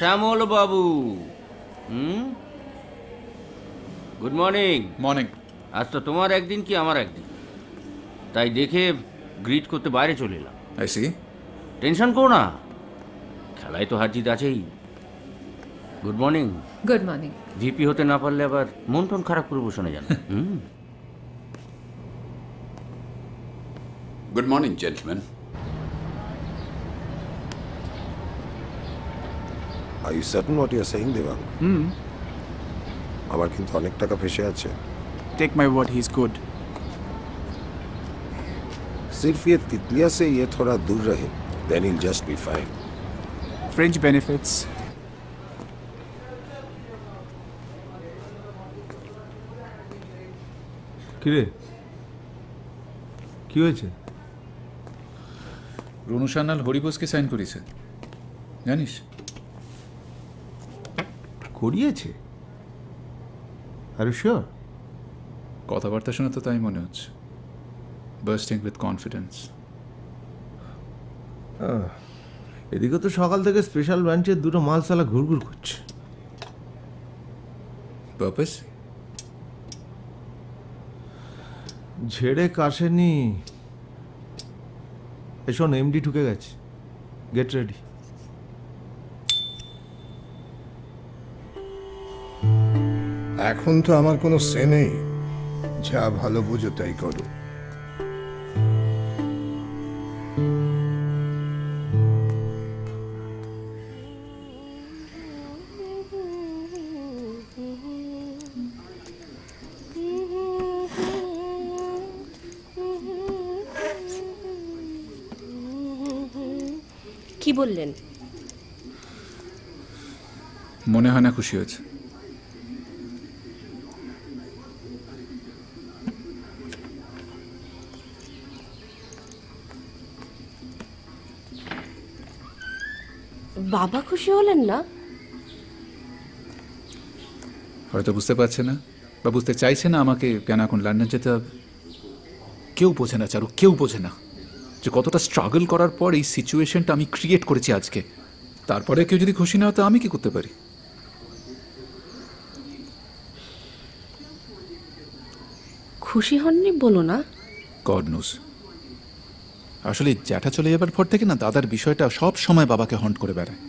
শ্যামল বাবু। Good morning. Morning. আজ তো তোমার একদিন কি আমার একদিন, তাই দেখে গ্রিট করতে বাইরে চলে এলাম। I C. টেনশন করো না, খেলায় তো হার জিত আছেই। Good morning. Good morning. VP হতে না পারলে আবার মন টন খারাপ করবো শোনা জানো। Good morning, gentlemen. Are you certain what you are saying, Devang? আমার কিন্তু অনেক টাকা ফেসে আছে। Take my word, he's good. सिर्फ ये तितलिया से ये थोड़ा दूर रहे, then he'll just be fine. Fringe benefits. কিরে, কি হয়েছে? রনু সান্যাল হরিবোসকে সাইন করেছে, জানিস? করিয়েছে? Are you sure? কথাবার্তা শুনে তো তাই মনে হচ্ছে। Bursting with confidence. এদিকে তো সকাল থেকে স্পেশাল ব্রাঞ্চের দুটো মালসালা ঘুরঘুর করছে। পারপাস? ঝেড়ে কাশেনি। এসো, এমডি ঢুকে গেছে, গেট রেডি। এখন তো আমার কোনো সে নেই, যা ভালো বুঝো তাই করো। কি বললেন? মনে হয় না খুশি হয়েছে। বাবা খুশি হলেন না? হয়তো বুঝতে পারছে না বা বুঝতে চাইছে না আমাকে কেন এখন লন্ডন যেতে হবে। কেউ বোঝে না চারু, কেউ বোঝে না যে কতটা স্ট্রাগল করার পর এই সিচুয়েশনটা আমি ক্রিয়েট করেছি আজকে। তারপরে কেউ যদি খুশি না হতো আমি কি করতে পারি? খুশি হননি বলো না। God knows. আসলে জ্যাঠা চলে যাবার পর থেকে না দাদার বিষয়টা সব সময় বাবাকে হন্ট করে বেড়ায়।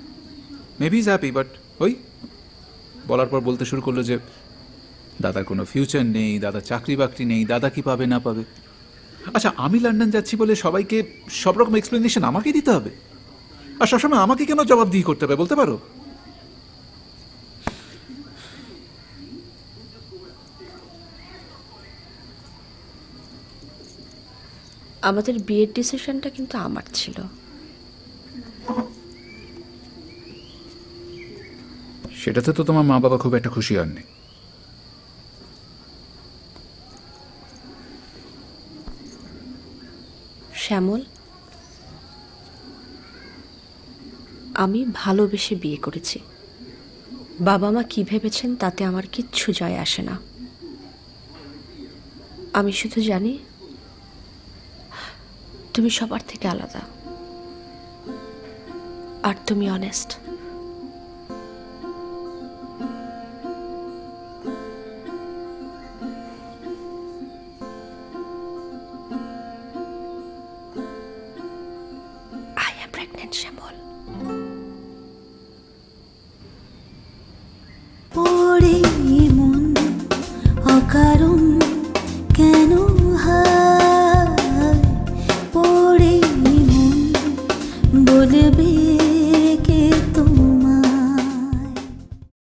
মেবি ইজ হ্যাপি, বাট ওই বলার পর বলতে শুরু করলো যে দাদার কোনো ফিউচার নেই, দাদার চাকরি বাকরি নেই, দাদা কি পাবে না পাবে। আচ্ছা, আমি লন্ডন যাচ্ছি বলে সবাইকে সব রকম এক্সপ্লেনেশন আমাকেই দিতে হবে? আর সবসময় আমাকে কেন জবাবদিহি করতে হবে বলতে পারো? আমাদের বিয়ের ডিসিশনটা কিন্তু আমার ছিল। সেটাতে তো তোমার মা বাবা খুব একটা খুশি হননি। শ্যামল, আমি ভালোবেসে বিয়ে করেছি। বাবা মা কি ভেবেছেন তাতে আমার কিচ্ছু যায় আসে না। আমি শুধু জানি তুমি সবার থেকে আলাদা, আর তুমি অনেস্ট। I am pregnant, শ্যামল। পড়ে মন অকারণ কেন হয়, পড়ে মন বলবে